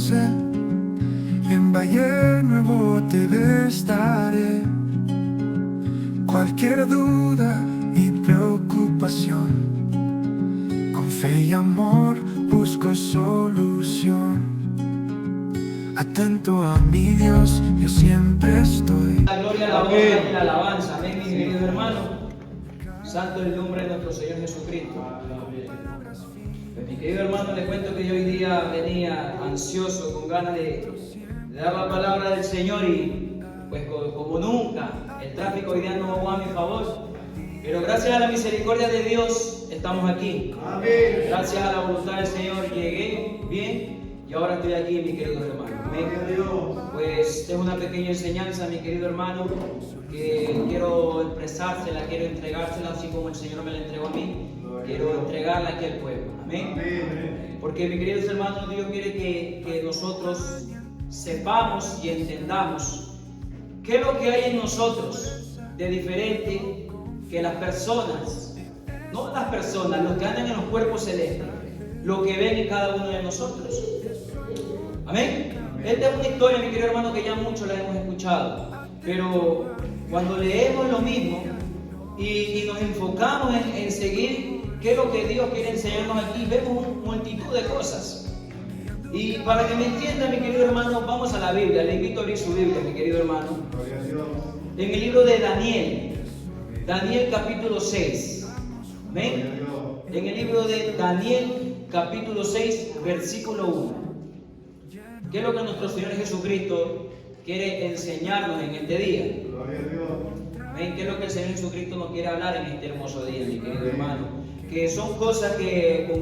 sé, en Valle Nuevo te estaré. Cualquier duda y preocupación, con fe y amor busco solución. Atento a mi Dios, yo siempre estoy. La gloria, la honra y la alabanza. Amén, mis queridos hermanos. Santo el nombre de nuestro Señor Jesucristo. Pues, mi querido hermano, le cuento que yo hoy día venía ansioso, con ganas de dar la palabra del Señor y pues como nunca, el tráfico hoy día no va a mi favor. Pero gracias a la misericordia de Dios estamos aquí. Amén. Gracias a la voluntad del Señor llegué bien y ahora estoy aquí, mi querido hermano. Amén. Pues es una pequeña enseñanza, mi querido hermano, que quiero expresársela, quiero entregársela así como el Señor me la entregó a mí. Quiero entregarla aquí al pueblo. Amén. Porque, mis queridos hermanos, Dios quiere que nosotros sepamos y entendamos qué es lo que hay en nosotros de diferente que las personas, no las personas, los que andan en los cuerpos celestes, lo que ven en cada uno de nosotros. Amén. Esta es una historia, mi querido hermano, que ya muchos la hemos escuchado, pero cuando leemos lo mismo y nos enfocamos en seguir qué es lo que Dios quiere enseñarnos aquí, vemos una multitud de cosas. Y para que me entiendan, mi querido hermano, vamos a la Biblia. Le invito a abrir su Biblia, mi querido hermano. En el libro de Daniel capítulo 6. Amén. En el libro de Daniel capítulo 6, versículo 1. ¿Qué es lo que nuestro Señor Jesucristo quiere enseñarnos en este día? Amén. ¿Qué es lo que el Señor Jesucristo nos quiere hablar en este hermoso día, mi querido hermano? Que son cosas que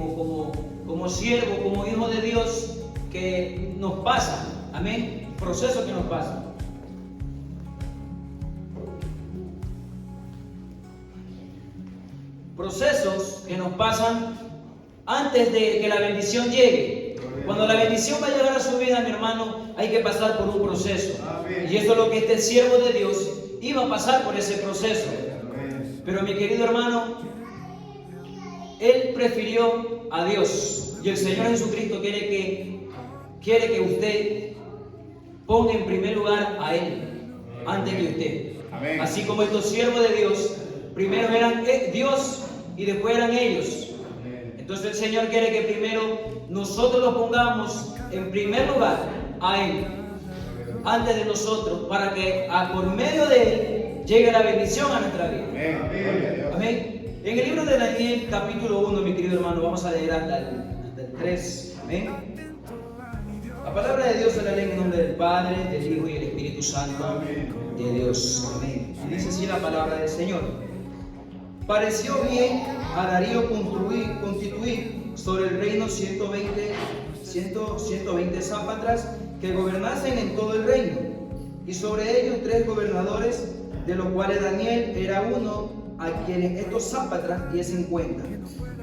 como siervo, como hijo de Dios, que nos pasan. Amén. Procesos que nos pasan. Procesos que nos pasan antes de que la bendición llegue. Cuando la bendición va a llegar a su vida, mi hermano, hay que pasar por un proceso. Y eso es lo que este siervo de Dios iba a pasar por ese proceso. Pero, mi querido hermano, él prefirió a Dios. Y el Señor Jesucristo quiere que usted ponga en primer lugar a Él antes que usted. Así como estos siervos de Dios, primero eran Dios y después eran ellos. Entonces el Señor quiere que primero nosotros lo pongamos en primer lugar a Él antes de nosotros, para que por medio de Él llegue la bendición a nuestra vida. Amén. En el libro de Daniel capítulo 1, mi querido hermano, vamos a leer hasta el 3. Amén. La palabra de Dios se la lee en nombre del Padre, del Hijo y del Espíritu Santo de Dios. Amén. Y dice así la palabra del Señor. Pareció bien a Darío constituir sobre el reino 120 sápatras que gobernasen en todo el reino, y sobre ellos 3 gobernadores, de los cuales Daniel era uno, a quienes estos sápatras diesen cuenta,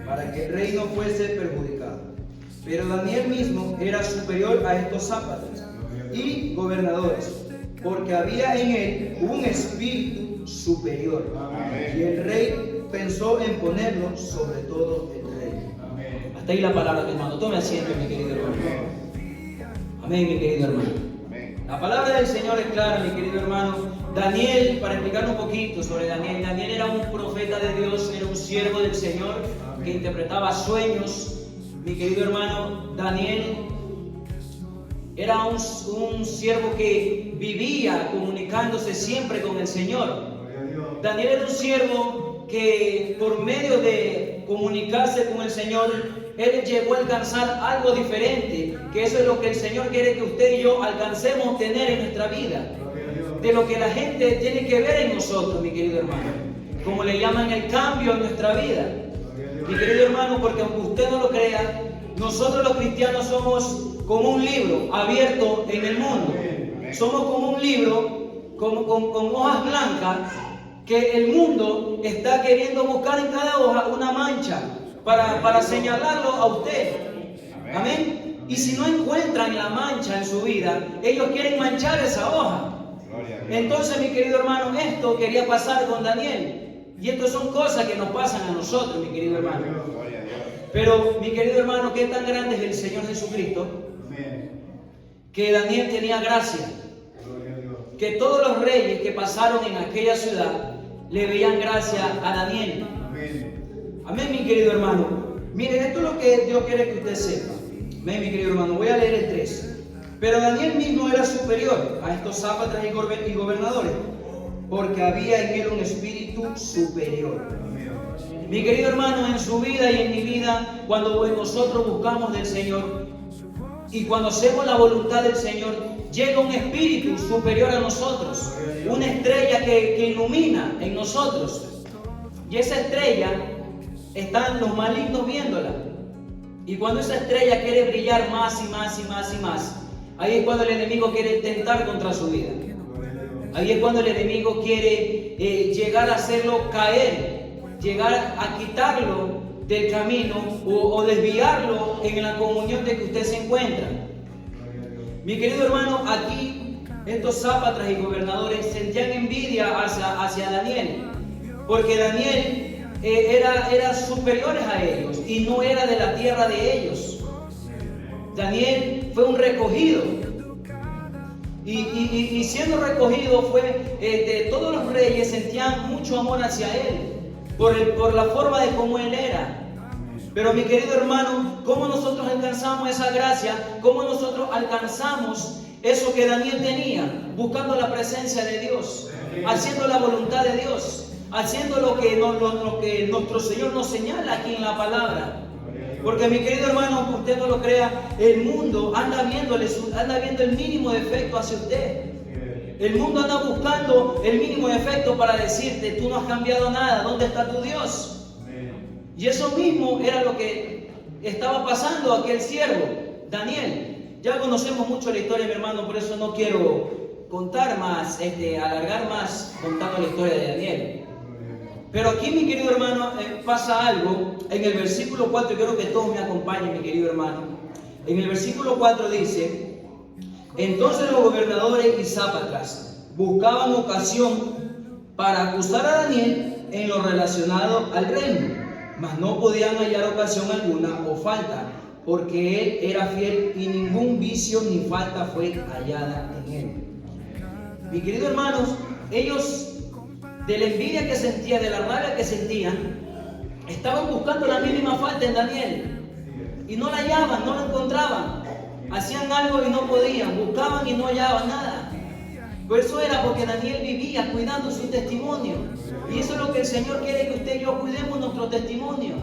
para que el reino fuese perjudicado. Pero Daniel mismo era superior a estos sápatras y gobernadores, porque había en él un espíritu superior. Y el rey pensó en ponerlo sobre todo el reino. Hasta ahí la palabra, hermano. Tome asiento, mi querido hermano. Amén, mi querido hermano. La palabra del Señor es clara, mi querido hermano. Daniel, para explicar un poquito sobre Daniel, Daniel era un profeta de Dios, era un siervo del Señor que interpretaba sueños. Mi querido hermano, Daniel era un siervo que vivía comunicándose siempre con el Señor. Daniel era un siervo que por medio de comunicarse con el Señor, él llegó a alcanzar algo diferente, que eso es lo que el Señor quiere que usted y yo alcancemos a obtener en nuestra vida, de lo que la gente tiene que ver en nosotros, mi querido hermano, como le llaman el cambio en nuestra vida, mi querido hermano, porque aunque usted no lo crea, nosotros los cristianos somos como un libro abierto en el mundo. Somos como un libro con hojas blancas, que el mundo está queriendo buscar en cada hoja una mancha para señalarlo a usted. Amén. Y si no encuentran la mancha en su vida, ellos quieren manchar esa hoja. Entonces, mi querido hermano, esto quería pasar con Daniel. Y esto son cosas que nos pasan a nosotros, mi querido hermano. Pero, mi querido hermano, ¿qué tan grande es el Señor Jesucristo? que Daniel tenía gracia, que todos los reyes que pasaron en aquella ciudad le veían gracia a Daniel. Amén, mi querido hermano. Miren, esto es lo que Dios quiere que usted sepa. Amén, mi querido hermano. Voy a leer el 3. Pero Daniel mismo era superior a estos sátrapas y gobernadores, porque había en él un espíritu superior. Mi querido hermano, en su vida y en mi vida, cuando nosotros buscamos del Señor y cuando hacemos la voluntad del Señor, llega un espíritu superior a nosotros, una estrella que ilumina en nosotros. Y esa estrella, están los malignos viéndola. Y cuando esa estrella quiere brillar más y más y más y más, ahí es cuando el enemigo quiere tentar contra su vida. Ahí es cuando el enemigo quiere llegar a hacerlo caer, llegar a quitarlo del camino o desviarlo en la comunión de que usted se encuentra. Mi querido hermano, aquí estos sátrapas y gobernadores sentían envidia hacia Daniel, porque Daniel era superior a ellos y no era de la tierra de ellos. Daniel fue un recogido. Y siendo recogido todos los reyes sentían mucho amor hacia él por la forma de cómo él era. Pero mi querido hermano, ¿cómo nosotros alcanzamos esa gracia? ¿Cómo nosotros alcanzamos eso que Daniel tenía? Buscando la presencia de Dios, haciendo la voluntad de Dios, haciendo lo que nuestro Señor nos señala aquí en la palabra. Porque mi querido hermano, aunque usted no lo crea, el mundo anda viendo el mínimo defecto hacia usted. El mundo anda buscando el mínimo defecto para decirte: tú no has cambiado nada, ¿dónde está tu Dios? Y eso mismo era lo que estaba pasando a aquel siervo, Daniel. Ya conocemos mucho la historia, mi hermano, por eso no quiero contar más, alargar más contando la historia de Daniel. Pero aquí, mi querido hermano, pasa algo. En el versículo 4, y quiero que todos me acompañen, mi querido hermano. En el versículo 4 dice: entonces los gobernadores y sátrapas buscaban ocasión para acusar a Daniel en lo relacionado al reino, mas no podían hallar ocasión alguna o falta, porque él era fiel y ningún vicio ni falta fue hallada en él. Mi querido hermanos, ellos, de la envidia que sentían, de la rabia que sentían, estaban buscando la mínima falta en Daniel y no la hallaban, no la encontraban. Hacían algo y no podían, buscaban y no hallaban nada. Por eso era porque Daniel vivía cuidando su testimonio. Y eso es lo que el Señor quiere, que usted y yo cuidemos nuestro testimonio,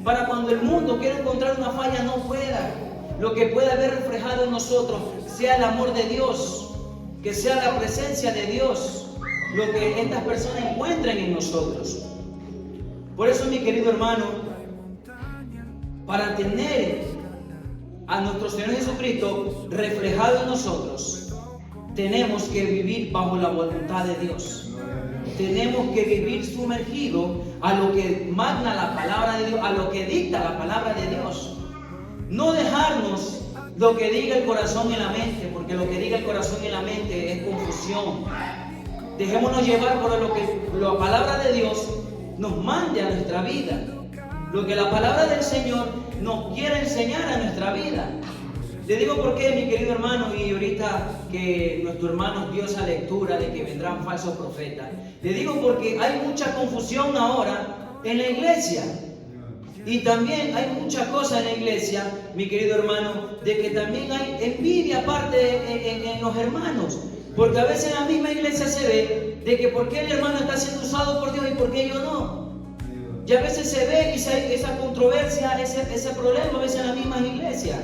para cuando el mundo quiera encontrar una falla no pueda. Lo que pueda haber reflejado en nosotros sea el amor de Dios, que sea la presencia de Dios, lo que estas personas encuentren en nosotros. Por eso, mi querido hermano, para tener a nuestro Señor Jesucristo reflejado en nosotros, tenemos que vivir bajo la voluntad de Dios. Tenemos que vivir sumergidos a lo que magna la palabra de Dios, a lo que dicta la palabra de Dios. No dejarnos lo que diga el corazón y la mente, porque lo que diga el corazón y la mente es confusión. Dejémonos llevar por lo que la palabra de Dios nos mande a nuestra vida, lo que la palabra del Señor nos quiere enseñar a nuestra vida. Le digo por qué, mi querido hermano, y ahorita que nuestro hermano dio esa lectura de que vendrán falsos profetas. Le digo porque hay mucha confusión ahora en la iglesia. Y también hay mucha cosa en la iglesia, mi querido hermano, de que también hay envidia aparte en los hermanos. Porque a veces en la misma iglesia se ve de que por qué el hermano está siendo usado por Dios y por qué yo no. Y a veces se ve esa controversia, ese problema a veces en la misma iglesia.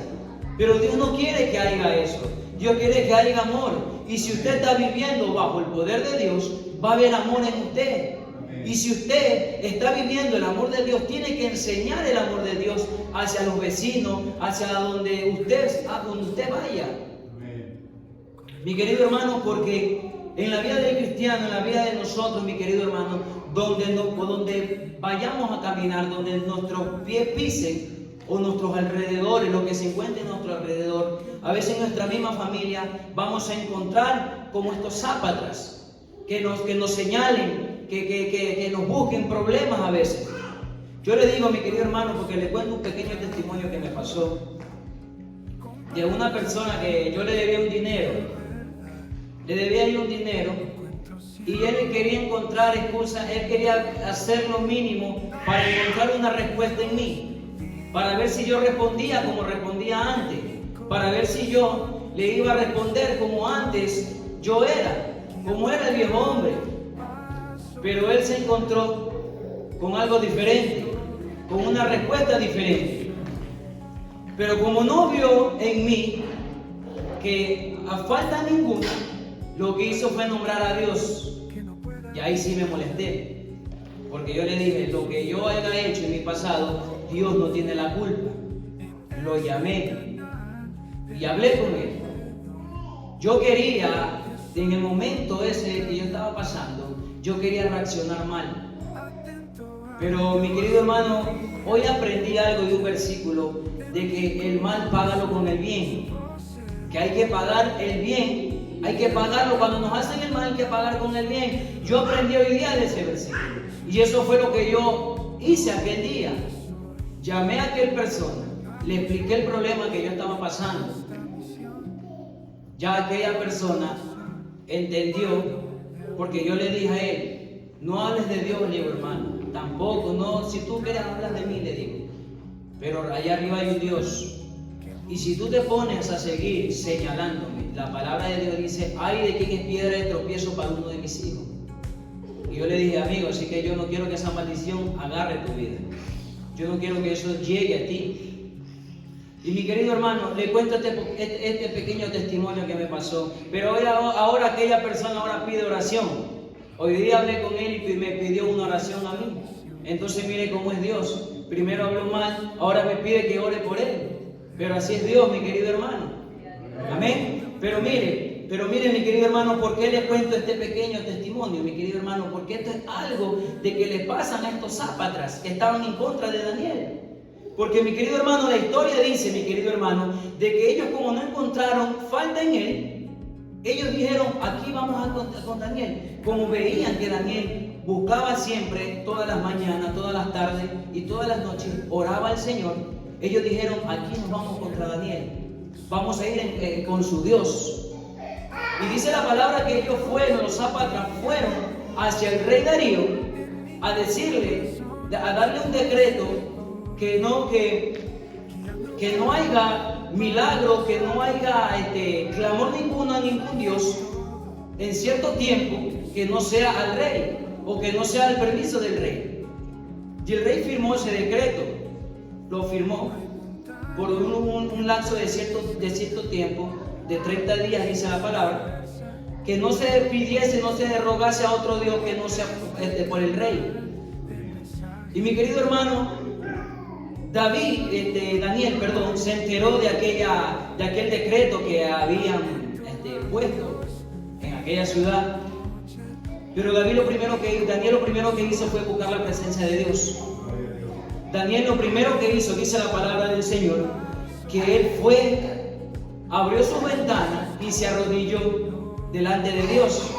Pero Dios no quiere que haya eso. Dios quiere que haya amor. Y si usted está viviendo bajo el poder de Dios, va a haber amor en usted. Y si usted está viviendo el amor de Dios, tiene que enseñar el amor de Dios hacia los vecinos, hacia donde usted vaya. Mi querido hermano, porque en la vida del cristiano, en la vida de nosotros, mi querido hermano, donde vayamos a caminar, donde nuestros pies pisen, o nuestros alrededores, lo que se encuentre en nuestro alrededor, a veces en nuestra misma familia vamos a encontrar como estos sátrapas que nos señalen, que nos busquen problemas a veces. Yo le digo a mi querido hermano, porque le cuento un pequeño testimonio que me pasó. de una persona que yo le debía un dinero. Le debía yo un dinero y él quería encontrar excusas, él quería hacer lo mínimo para encontrar una respuesta en mí, para ver si yo respondía como respondía antes, para ver si yo le iba a responder como antes yo era, como era el viejo hombre. Pero él se encontró con algo diferente, con una respuesta diferente. Pero como no vio en mí que a falta ninguna, lo que hizo fue nombrar a Dios. Y ahí sí me molesté, porque yo le dije, lo que yo haya hecho en mi pasado, Dios no tiene la culpa. Lo llamé y hablé con él. Yo quería, en el momento ese que yo estaba pasando, yo quería reaccionar mal. Pero mi querido hermano, hoy aprendí algo de un versículo, de que el mal págalo con el bien. Que hay que pagar el bien, hay que pagarlo. Cuando nos hacen el mal hay que pagar con el bien. Yo aprendí hoy día de ese versículo. Y eso fue lo que yo hice aquel día. Llamé a aquel persona, le expliqué el problema que yo estaba pasando. Ya aquella persona entendió, porque yo le dije a él, no hables de Dios, le digo, hermano, tampoco, no, si tú quieres hablar de mí, le digo, pero allá arriba hay un Dios. Y si tú te pones a seguir señalándome, la palabra de Dios dice, ay de quien es piedra de tropiezo para uno de mis hijos. Y yo le dije, amigo, así que yo no quiero que esa maldición agarre tu vida. Yo no quiero que eso llegue a ti. Y mi querido hermano, le cuento este pequeño testimonio que me pasó. Pero ahora aquella persona ahora pide oración. Hoy día hablé con él y me pidió una oración a mí. Entonces mire cómo es Dios. Primero habló mal, ahora me pide que ore por él. Pero así es Dios, mi querido hermano. Amén. Pero mire, mi querido hermano, ¿por qué le cuento este pequeño testimonio, mi querido hermano? Porque esto es algo de que le pasan a estos zápatras que estaban en contra de Daniel. Porque mi querido hermano, la historia dice, mi querido hermano, de que ellos como no encontraron falta en él, ellos dijeron, aquí vamos a contar con Daniel. Como veían que Daniel buscaba siempre, todas las mañanas, todas las tardes y todas las noches, oraba al Señor, ellos dijeron, aquí nos vamos contra Daniel. Vamos a ir con su Dios. Y dice la palabra que ellos fueron, los zápatras fueron hacia el rey Darío a decirle, a darle un decreto que no haya milagro, que no haya clamor ninguno a ningún Dios en cierto tiempo que no sea al rey o que no sea el permiso del rey. Y el rey firmó ese decreto, lo firmó por un lapso de cierto tiempo, de 30 días, dice la palabra, que no se pidiese, no se rogase a otro Dios que no sea por el rey. Y mi querido hermano, Daniel, se enteró de aquel decreto que habían puesto en aquella ciudad. Pero Daniel lo primero que hizo fue buscar la presencia de Dios. Daniel lo primero que hizo, dice la palabra del Señor, que él abrió su ventana y se arrodilló delante de Dios.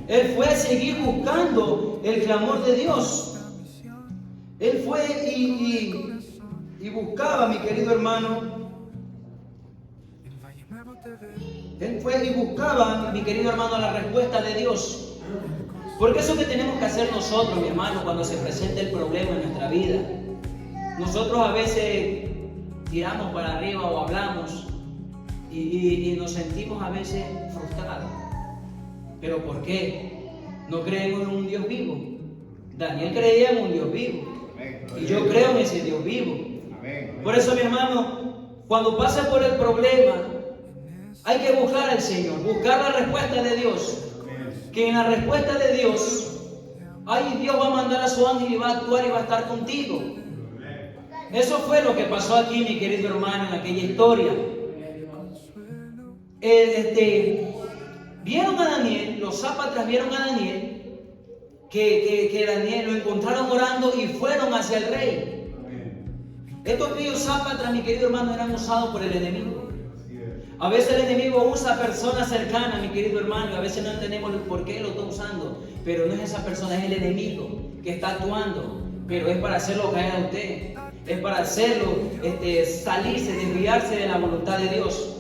Él fue a seguir buscando el clamor de Dios. Él fue y buscaba, mi querido hermano. Él fue y buscaba, mi querido hermano, la respuesta de Dios. Porque eso que tenemos que hacer nosotros, mi hermano, cuando se presenta el problema en nuestra vida. Nosotros a veces tiramos para arriba o hablamos y nos sentimos a veces frustrados. ¿Pero por qué? No creemos en un Dios vivo. Daniel creía en un Dios vivo. Y yo creo en ese Dios vivo. Por eso, mi hermano, cuando pasa por el problema, hay que buscar al Señor, buscar la respuesta de Dios. Que en la respuesta de Dios, Dios va a mandar a su ángel y va a actuar y va a estar contigo. Eso fue lo que pasó aquí, mi querido hermano, en aquella historia. Vieron a Daniel, los zápatras vieron a Daniel, que Daniel lo encontraron orando y fueron hacia el rey. Estos aquellos zápatras, mi querido hermano, eran usados por el enemigo. A veces el enemigo usa personas cercanas, mi querido hermano, y a veces no entendemos por qué lo está usando, pero no es esa persona, es el enemigo que está actuando. pero es para hacerlo caer a usted, es para hacerlo salirse, desviarse de la voluntad de Dios.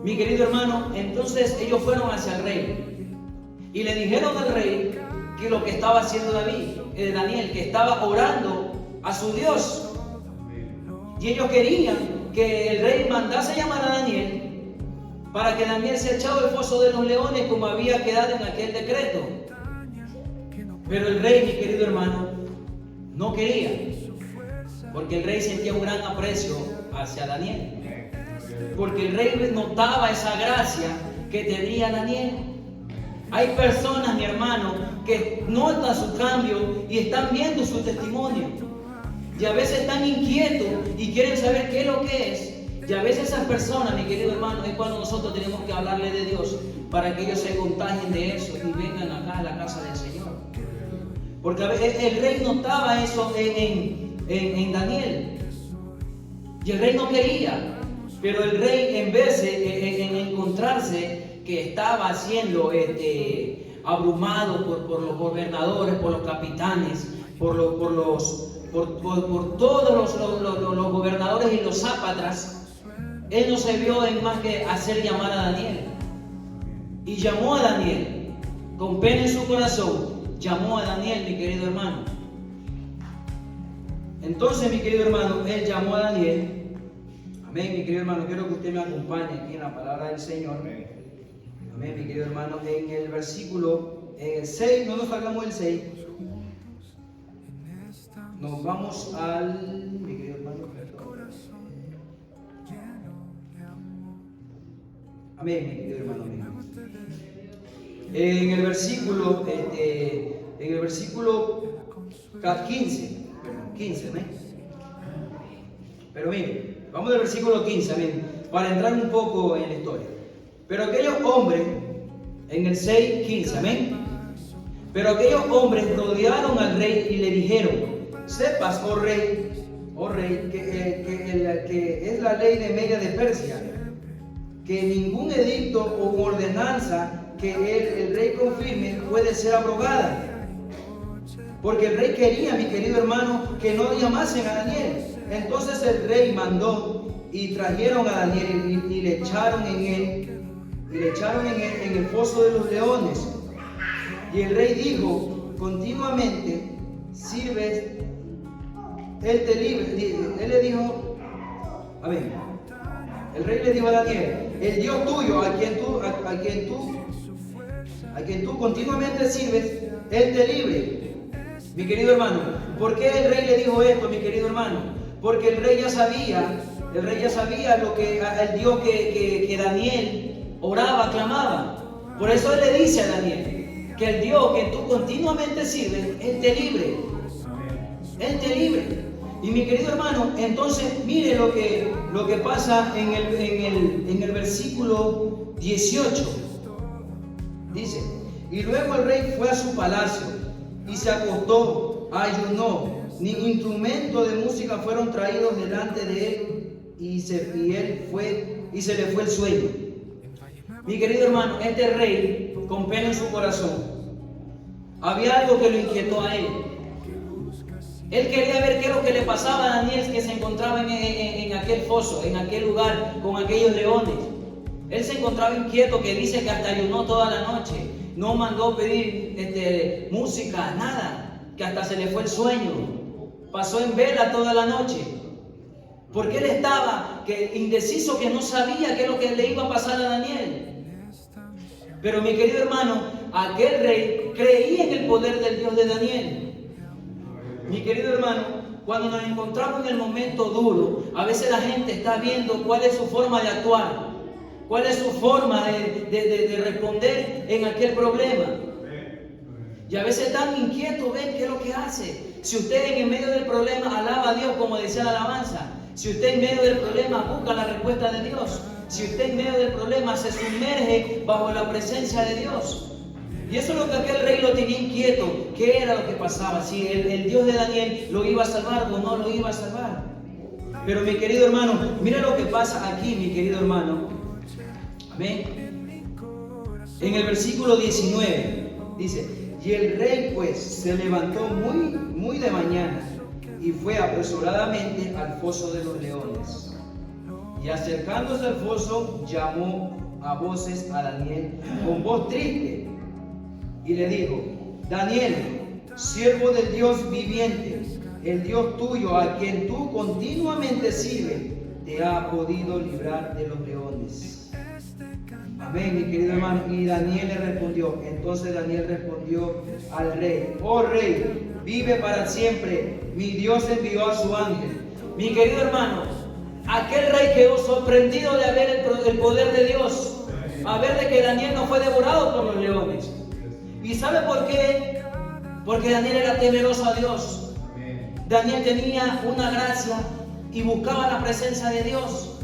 Mi querido hermano, entonces ellos fueron hacia el rey y le dijeron al rey que lo que estaba haciendo Daniel, que estaba orando a su Dios. Y ellos querían que el rey mandase llamar a Daniel para que Daniel se echara al foso de los leones como había quedado en aquel decreto. Pero el rey, mi querido hermano, no quería, porque el rey sentía un gran aprecio hacia Daniel, porque el rey notaba esa gracia que tenía Daniel. Hay personas, mi hermano, que notan su cambio y están viendo su testimonio, y a veces están inquietos y quieren saber qué es lo que es. Y a veces esas personas, mi querido hermano, es cuando nosotros tenemos que hablarle de Dios para que ellos se contagien de eso y vengan acá a la casa del Señor. Porque a veces el rey notaba eso en Daniel. Y el rey no quería. Pero el rey, en vez de encontrarse que estaba siendo abrumado por los gobernadores, por los capitanes, por todos los gobernadores y los sápatras, él no se vio en más que hacer llamar a Daniel. Y llamó a Daniel, con pena en su corazón, llamó a Daniel, mi querido hermano. Entonces, mi querido hermano, él llamó a Daniel. Amén, mi querido hermano, quiero que usted me acompañe aquí en la palabra del Señor. Amén, mi querido hermano, en el versículo 6, no nos salgamos del 6. Nos vamos al, mi querido hermano, amén, mi querido hermano, amén. En el versículo 15, amén. Pero mire, vamos al versículo 15, amén, para entrar un poco en la historia. Pero aquellos hombres, en el 6:15, amén. Pero aquellos hombres rodearon al rey y le dijeron: sepas, oh rey, que es la ley de Media de Persia, que ningún edicto o ordenanza que el rey confirme puede ser abrogada. Porque el rey quería, mi querido hermano, que no llamasen a Daniel. Entonces el rey mandó y trajeron a Daniel y le echaron en él, en el foso de los leones. Y el rey dijo: continuamente sirves, él te libre. Él le dijo, a ver, el rey le dijo a Daniel: el Dios tuyo, a quien tú continuamente sirves, él te libre. Mi querido hermano, ¿por qué el rey le dijo esto, mi querido hermano? Porque el rey ya sabía lo que el Dios que Daniel oraba, clamaba. Por eso él le dice a Daniel que el Dios que tú continuamente sirves, él te libre. Él te libre. Y mi querido hermano, entonces mire lo que pasa en el versículo 18. Dice: y luego el rey fue a su palacio y se acostó, ayunó, ni instrumento de música fueron traídos delante de él, y se le fue el sueño. Mi querido hermano, este rey, con pena en su corazón, había algo que lo inquietó a él. Él quería ver qué es lo que le pasaba a Daniel, que se encontraba en aquel foso, en aquel lugar, con aquellos leones. Él se encontraba inquieto, que dice que hasta ayunó toda la noche. No mandó pedir música, nada, que hasta se le fue el sueño. Pasó en vela toda la noche. Porque él estaba indeciso, que no sabía qué es lo que le iba a pasar a Daniel. Pero mi querido hermano, aquel rey creía en el poder del Dios de Daniel. Mi querido hermano, cuando nos encontramos en el momento duro, a veces la gente está viendo cuál es su forma de actuar, cuál es su forma de responder en aquel problema. Y a veces están inquietos, ven qué es lo que hace. Si usted en medio del problema alaba a Dios, como decía la alabanza, si usted en medio del problema busca la respuesta de Dios, si usted en medio del problema se sumerge bajo la presencia de Dios. Y eso es lo que aquel rey lo tenía inquieto. ¿Qué era lo que pasaba? Si el Dios de Daniel lo iba a salvar o no lo iba a salvar. Pero mi querido hermano, mira lo que pasa aquí, mi querido hermano. Amén. En el versículo 19 dice: y el rey pues se levantó muy muy de mañana, y fue apresuradamente al foso de los leones. Y acercándose al foso, llamó a voces a Daniel con voz triste, y le dijo: Daniel, siervo del Dios viviente, el Dios tuyo, a quien tú continuamente sirves, te ha podido librar de los leones. Amén, mi querido hermano. Y Daniel le respondió. Entonces Daniel respondió al rey: oh rey, vive para siempre. Mi Dios envió a su ángel. Mi querido hermano, aquel rey quedó sorprendido de ver el poder de Dios, a ver de que Daniel no fue devorado por los leones. ¿Y sabe por qué? Porque Daniel era temeroso a Dios. Daniel tenía una gracia y buscaba la presencia de Dios.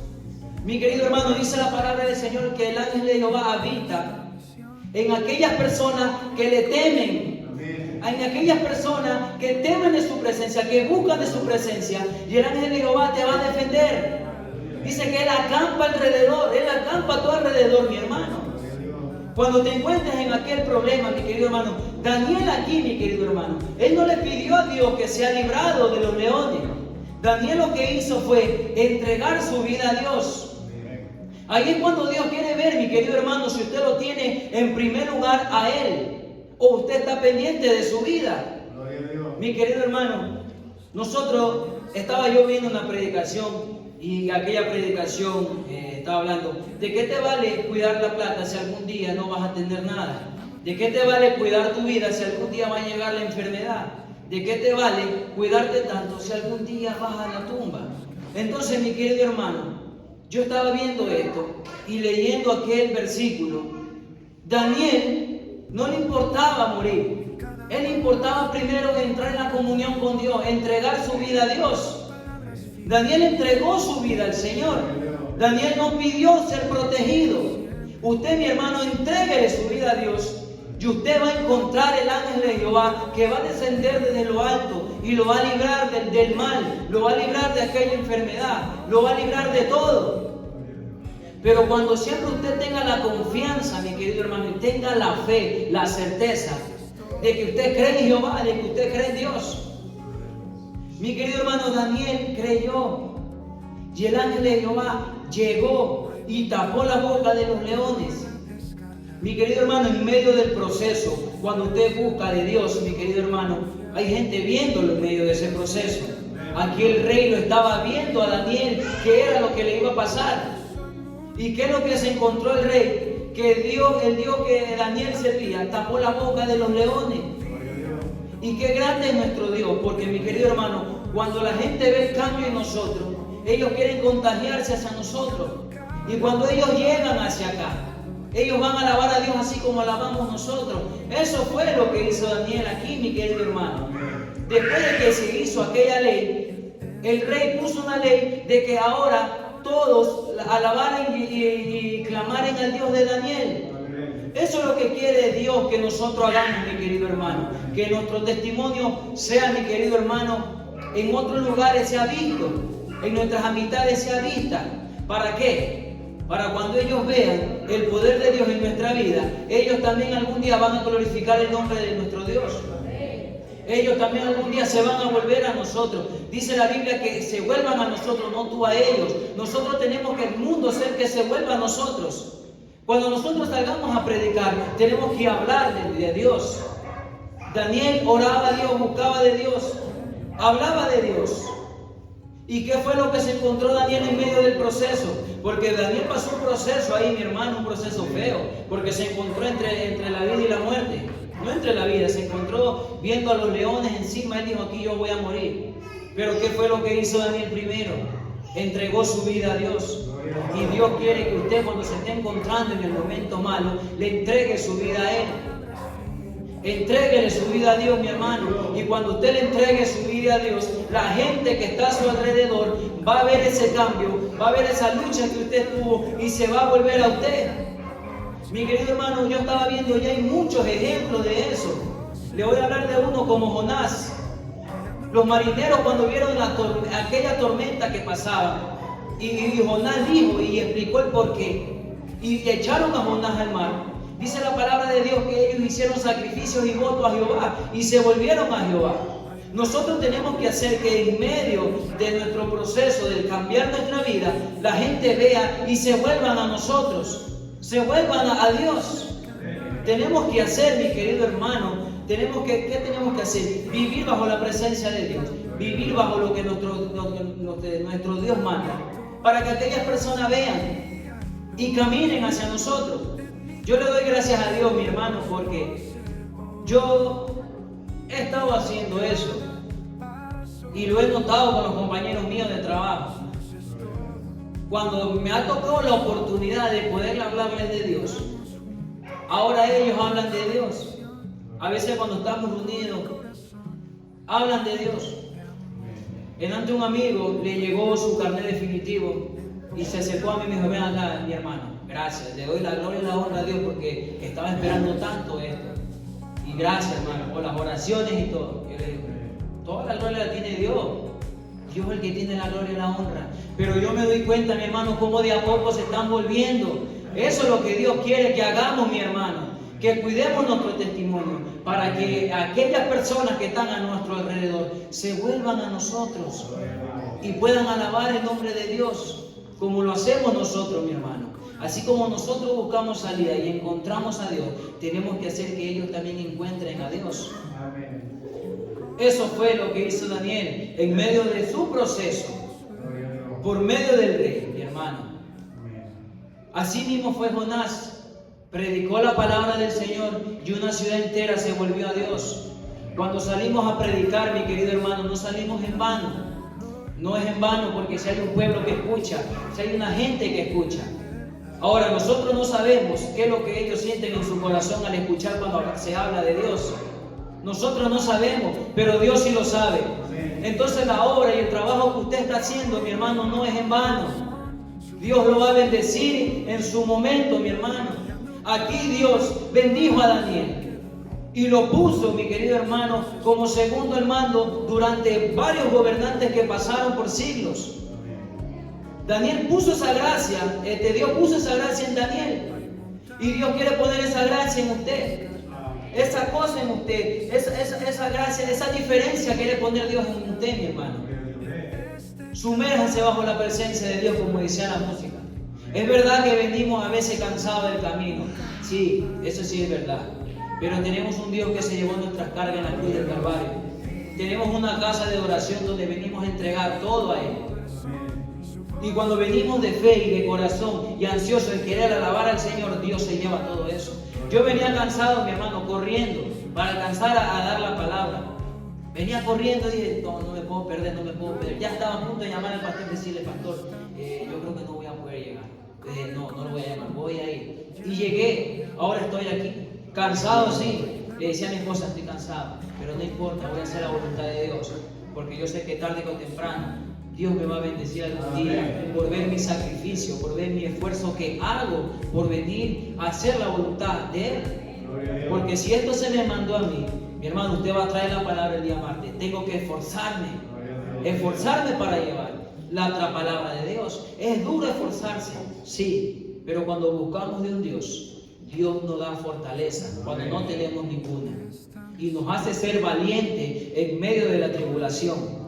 Mi querido hermano, dice la palabra del Señor que el ángel de Jehová habita en aquellas personas que le temen, en aquellas personas que temen de su presencia, que buscan de su presencia, y el ángel de Jehová te va a defender. Dice que Él acampa alrededor, Él acampa a tu alrededor, mi hermano. Cuando te encuentres en aquel problema, mi querido hermano, Daniel aquí, mi querido hermano, él no le pidió a Dios que sea librado de los leones. Daniel lo que hizo fue entregar su vida a Dios. Ahí es cuando Dios quiere ver, mi querido hermano, si usted lo tiene en primer lugar a Él, o usted está pendiente de su vida. Mi querido hermano, estaba yo viendo una predicación, y aquella predicación estaba hablando de qué te vale cuidar la plata si algún día no vas a tener nada. ¿De qué te vale cuidar tu vida si algún día va a llegar la enfermedad? ¿De qué te vale cuidarte tanto si algún día vas a la tumba? Entonces, mi querido hermano, yo estaba viendo esto y leyendo aquel versículo. Daniel no le importaba morir. Él le importaba primero entrar en la comunión con Dios, entregar su vida a Dios. Daniel entregó su vida al Señor. Daniel no pidió ser protegido. Usted, mi hermano, entréguele su vida a Dios, y usted va a encontrar el ángel de Jehová que va a descender desde lo alto y lo va a librar del mal, lo va a librar de aquella enfermedad, lo va a librar de todo. Pero cuando siempre usted tenga la confianza, mi querido hermano, y tenga la fe, la certeza de que usted cree en Jehová, de que usted cree en Dios. Mi querido hermano, Daniel creyó, y el ángel de Jehová llegó y tapó la boca de los leones. Mi querido hermano, en medio del proceso, cuando usted busca de Dios, mi querido hermano, hay gente viéndolo en medio de ese proceso. Aquí el rey lo estaba viendo a Daniel, qué era lo que le iba a pasar. ¿Y qué es lo que se encontró el rey? Que el Dios que Daniel servía tapó la boca de los leones. Y qué grande es nuestro Dios, porque mi querido hermano, cuando la gente ve el cambio en nosotros, ellos quieren contagiarse hacia nosotros. Y cuando ellos llegan hacia acá, ellos van a alabar a Dios así como alabamos nosotros. Eso fue lo que hizo Daniel aquí, mi querido hermano. Después de que se hizo aquella ley, el rey puso una ley de que ahora todos alabaran y clamaren al Dios de Daniel. Eso es lo que quiere Dios que nosotros hagamos, mi querido hermano. Que nuestro testimonio sea, mi querido hermano, en otros lugares sea visto, en nuestras amistades sea vista. ¿Para qué? Para cuando ellos vean el poder de Dios en nuestra vida, ellos también algún día van a glorificar el nombre de nuestro Dios. Ellos también algún día se van a volver a nosotros. Dice la Biblia que se vuelvan a nosotros, no tú a ellos. Nosotros tenemos que el mundo ser que se vuelva a nosotros. Cuando nosotros salgamos a predicar, tenemos que hablar de Dios. Daniel oraba a Dios, buscaba de Dios, hablaba de Dios. ¿Y qué fue lo que se encontró Daniel en medio del proceso? Porque Daniel pasó un proceso ahí, mi hermano, un proceso feo, porque se encontró entre la vida y la muerte. No entre la vida, se encontró viendo a los leones encima. Él dijo: aquí yo voy a morir. Pero ¿qué fue lo que hizo Daniel primero? Entregó su vida a Dios. Y Dios quiere que usted, cuando se esté encontrando en el momento malo, le entregue su vida a Él. Entréguele su vida a Dios, mi hermano. Y cuando usted le entregue su vida a Dios, la gente que está a su alrededor va a ver ese cambio, va a ver esa lucha que usted tuvo y se va a volver a usted. Mi querido hermano, yo estaba viendo, ya hay muchos ejemplos de eso. Le voy a hablar de uno como Jonás. Los marineros, cuando vieron aquella tormenta que pasaba, y Jonás dijo y explicó el porqué, y echaron a Jonás al mar. Dice la palabra de Dios que ellos hicieron sacrificios y votos a Jehová y se volvieron a Jehová. Nosotros tenemos que hacer que en medio de nuestro proceso de cambiar nuestra vida, la gente vea y se vuelvan a nosotros, se vuelvan a Dios. Tenemos que hacer, mi querido hermano, ¿qué tenemos que hacer? Vivir bajo la presencia de Dios, vivir bajo lo que nuestro Dios manda, para que aquellas personas vean y caminen hacia nosotros. Yo le doy gracias a Dios, mi hermano, porque yo he estado haciendo eso y lo he notado con los compañeros míos de trabajo. Cuando me ha tocado la oportunidad de poder hablarles de Dios, ahora ellos hablan de Dios. A veces cuando estamos reunidos, hablan de Dios. Delante un amigo le llegó su carnet definitivo y se acercó a mí y me dijo: ven acá, mi hermano, gracias, le doy la gloria y la honra a Dios porque estaba esperando tanto esto. Y gracias, hermano, por las oraciones y todo. Yo le digo: toda la gloria la tiene Dios. Dios es el que tiene la gloria y la honra. Pero yo me doy cuenta, mi hermano, cómo de a poco se están volviendo. Eso es lo que Dios quiere que hagamos, mi hermano. Que cuidemos nuestro testimonio para que aquellas personas que están a nuestro alrededor se vuelvan a nosotros y puedan alabar el nombre de Dios como lo hacemos nosotros, mi hermano. Así como nosotros buscamos salida y encontramos a Dios, tenemos que hacer que ellos también encuentren a Dios. Eso fue lo que hizo Daniel en medio de su proceso, por medio del rey, mi hermano. Así mismo fue Jonás. Predicó la palabra del Señor y una ciudad entera se volvió a Dios. Cuando salimos a predicar, mi querido hermano, no salimos en vano. No es en vano, porque si hay un pueblo que escucha, si hay una gente que escucha. Ahora, nosotros no sabemos qué es lo que ellos sienten en su corazón al escuchar cuando se habla de Dios. Nosotros no sabemos, pero Dios sí lo sabe. Entonces la obra y el trabajo que usted está haciendo, mi hermano, no es en vano. Dios lo va a bendecir en su momento, mi hermano. Aquí Dios bendijo a Daniel y lo puso, mi querido hermano, como segundo al mando durante varios gobernantes que pasaron por siglos. Daniel puso esa gracia, Dios puso esa gracia en Daniel. Y Dios quiere poner esa gracia en usted, esa cosa en usted, esa gracia, esa diferencia quiere poner Dios en usted, mi hermano. Sumérjase bajo la presencia de Dios, como decía la música. Es verdad que venimos a veces cansados del camino. Sí, eso sí es verdad. Pero tenemos un Dios que se llevó nuestras cargas en la cruz del Calvario. Tenemos una casa de oración donde venimos a entregar todo a Él. Y cuando venimos de fe y de corazón y ansiosos en querer alabar al Señor, Dios se lleva todo eso. Yo venía cansado, mi hermano, corriendo para alcanzar a dar la palabra. Venía corriendo y dije: no me puedo perder, no me puedo perder. Ya estaba a punto de llamar al pastor y decirle: pastor, yo creo que no voy a poder llegar. No lo voy a llamar, voy a ir. Y llegué, ahora estoy aquí, cansado sí. Le decía a mi esposa: estoy cansado, pero no importa, voy a hacer la voluntad de Dios, porque yo sé que tarde o temprano Dios me va a bendecir algún día por ver mi sacrificio, por ver mi esfuerzo que hago, por venir a hacer la voluntad de Él. Porque si esto se me mandó a mí, mi hermano, usted va a traer la palabra el día martes. Tengo que esforzarme para llevar la otra palabra de Dios. Es duro esforzarse, sí, pero cuando buscamos de un Dios, Dios nos da fortaleza cuando no tenemos ninguna y nos hace ser valientes en medio de la tribulación.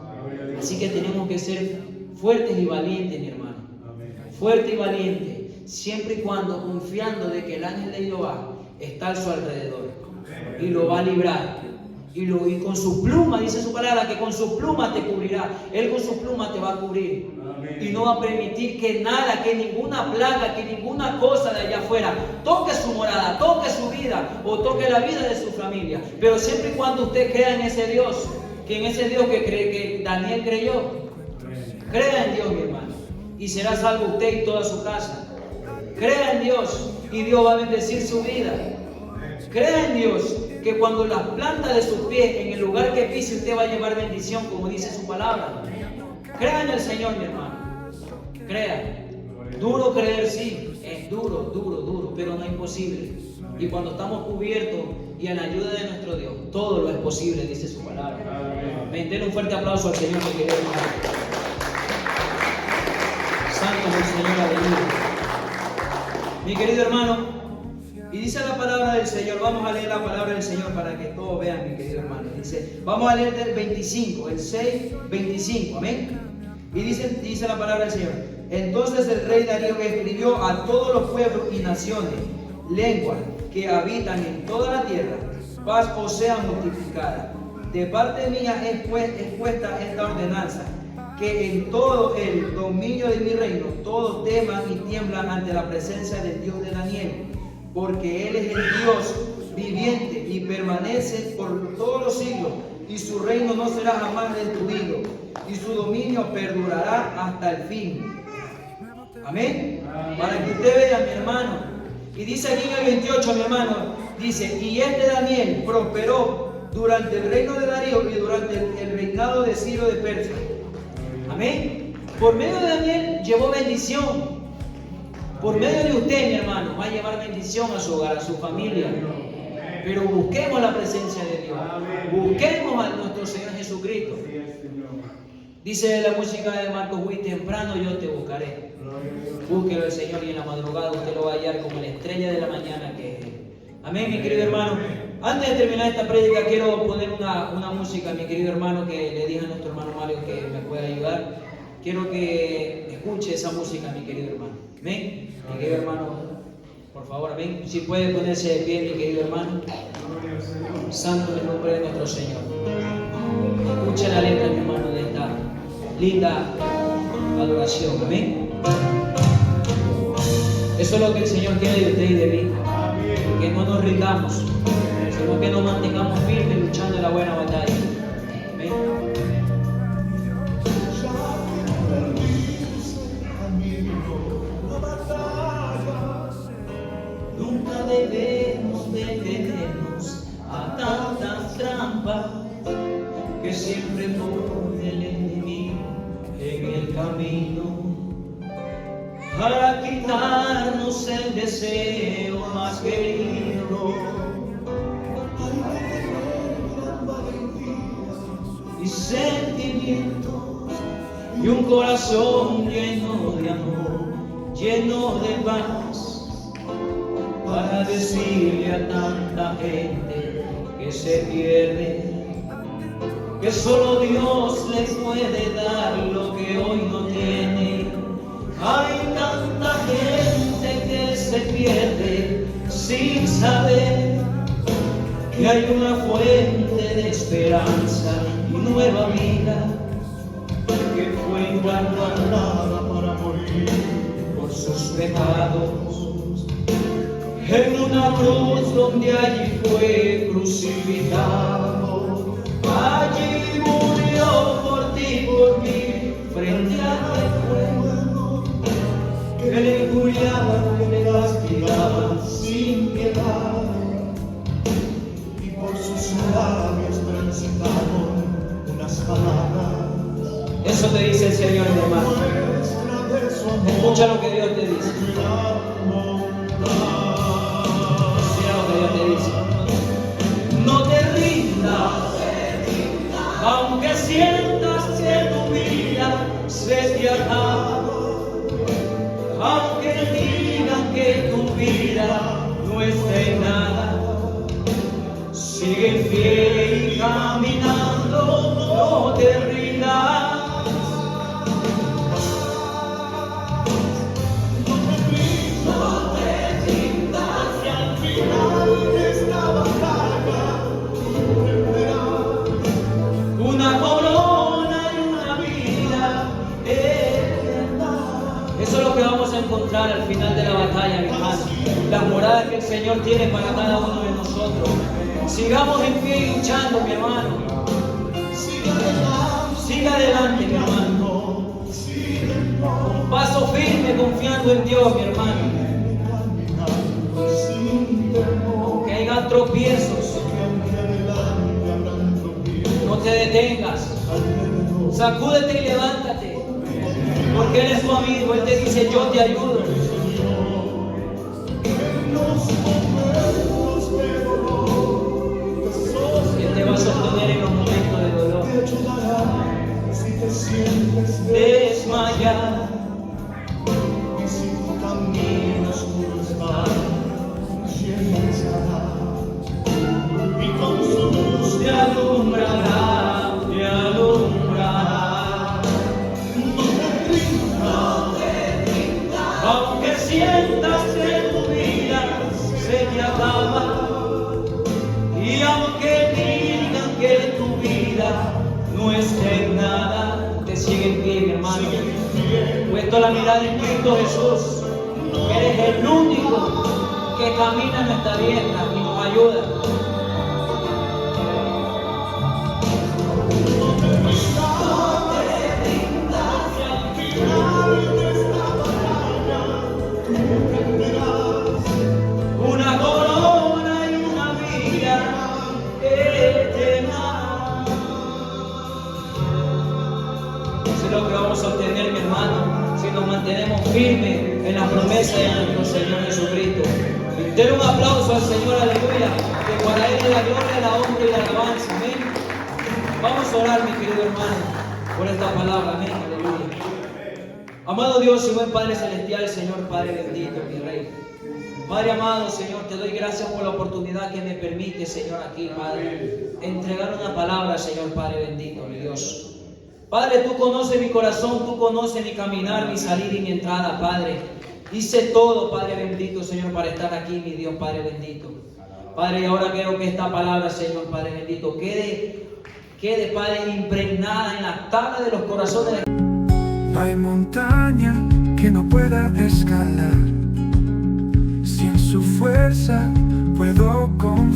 Así que tenemos que ser fuertes y valientes, mi hermano. Fuerte y valiente, siempre y cuando confiando de que el ángel de Jehová está a su alrededor y lo va a librar. Y con su pluma, dice su palabra, que con su pluma te cubrirá. Él con su pluma te va a cubrir. Y no va a permitir que nada, que ninguna plaga, que ninguna cosa de allá afuera toque su morada, toque su vida o toque la vida de su familia. Pero siempre y cuando usted crea en ese Dios, que en ese Dios que Daniel creyó. Crea en Dios, mi hermano, y será salvo usted y toda su casa. Crea en Dios y Dios va a bendecir su vida. Crea en Dios, que cuando las plantas de sus pies en el lugar que pise, usted va a llevar bendición, como dice su palabra. Crea en el Señor, mi hermano. Crea. Duro creer, sí, es duro, pero no imposible. Y cuando estamos cubiertos y a la ayuda de nuestro Dios, todo lo es posible, dice su palabra. Denle un fuerte aplauso al Señor, que queremos. Santo es el Señor, aleluya. Mi querido hermano, Y dice la palabra del Señor, vamos a leer la palabra del Señor para que todos vean, mi querido hermano. Dice, vamos a leer del 25, el 6, 25, amén. Y dice la palabra del Señor. Entonces el rey Darío escribió a todos los pueblos y naciones, lenguas que habitan en toda la tierra, paz os sea multiplicada. De parte mía es puesta esta ordenanza, que en todo el dominio de mi reino todos teman y tiemblan ante la presencia del Dios de Daniel, porque Él es el Dios viviente y permanece por todos los siglos, y su reino no será jamás destruido, y su dominio perdurará hasta el fin. Amén. Para que usted vea, mi hermano. Y dice aquí en el 28, mi hermano, dice, y este Daniel prosperó durante el reino de Darío y durante el reinado de Ciro de Persia. Amén. Por medio de Daniel llevó bendición. Por medio de usted, mi hermano, va a llevar bendición a su hogar, a su familia. Pero busquemos la presencia de Dios. Busquemos a nuestro Señor Jesucristo. Dice la música de Marcos Witt, temprano yo te buscaré. Búsquelo al Señor y en la madrugada usted lo va a hallar como la estrella de la mañana que es Él. Amén, mi querido hermano. Antes de terminar esta prédica quiero poner una música, mi querido hermano, que le dije a nuestro hermano Mario que me pueda ayudar. Quiero que escuche esa música, mi querido hermano. Amén. Mi querido hermano, por favor, amén. Si puede ponerse de pie, mi querido hermano. Santo en el nombre de nuestro Señor. Escuche la letra, mi hermano, de esta linda adoración. Amén. Eso es lo que el Señor quiere de usted y de mí. Que no nos rindamos, sino que nos mantengamos firmes luchando en la buena batalla. Amén. Nunca debemos detenernos a tantas trampas que siempre pone el enemigo en el camino para quitarnos el deseo más querido. Y sentimientos y un corazón lleno de amor, lleno de paz, para decirle a tanta gente que se pierde, que solo Dios le puede dar lo que hoy no tiene. Hay tanta gente que se pierde sin saber que hay una fuente de esperanza y nueva vida, que fue guardada para morir por sus pecados en una cruz donde allí fue crucificado. Allí murió por ti, por mí, frente a aquel fuego que le injuriaban, que le castigaban sin piedad, y por sus labios transitaron unas palabras. Eso te dice el Señor, mi hermano. Escucha lo que Dios te dice. Mira lo que Dios te dice. No te rindas, aunque sientas que tu vida se te acaba. Aunque digan que tu vida no está en nada, sigue en pie y caminando, no te rindas. No te rindas, que al final de esta batalla tendrás una corona y una vida eterna. Eso es lo que vamos a encontrar al final de la batalla, mi hermano. Las moradas que el Señor tiene para cada uno de nosotros. Sigamos en pie y luchando, mi hermano. Siga adelante, mi hermano. Un paso firme, confiando en Dios, mi hermano. Aunque haya tropiezos, no te detengas. Sacúdete y levántate. Porque Él es tu amigo, Él te dice, yo te ayudo. Él te va a sostener en los momentos de dolor. Desmayar, y si tu camino oscuro está, no es en nada. Te sigue en pie, mi hermano. Puesto la mirada en Cristo Jesús, eres el único que camina a nuestra diestra y nos ayuda. Una corona y una vida eterna. Eso es lo que vamos a obtener, mi hermano, si nos mantenemos firmes en la promesa de nuestro Señor Jesucristo. Den un aplauso al Señor, aleluya, que para Él es la gloria, la honra y la alabanza, amén. Vamos a orar, mi querido hermano, por esta palabra, amén, aleluya. Amado Dios y buen Padre Celestial, Señor Padre bendito, mi Rey. Padre amado, Señor, te doy gracias por la oportunidad que me permite, Señor, aquí, Padre, entregar una palabra, Señor Padre bendito, mi Dios. Padre, tú conoces mi corazón, tú conoces mi caminar, mi salida y mi entrada, Padre. Hice todo, Padre bendito, Señor, para estar aquí, mi Dios, Padre bendito. Padre, ahora quiero que esta palabra, Señor, Padre bendito, quede, Padre, impregnada en la tabla de los corazones. No hay montaña que no pueda escalar. Sin su fuerza puedo con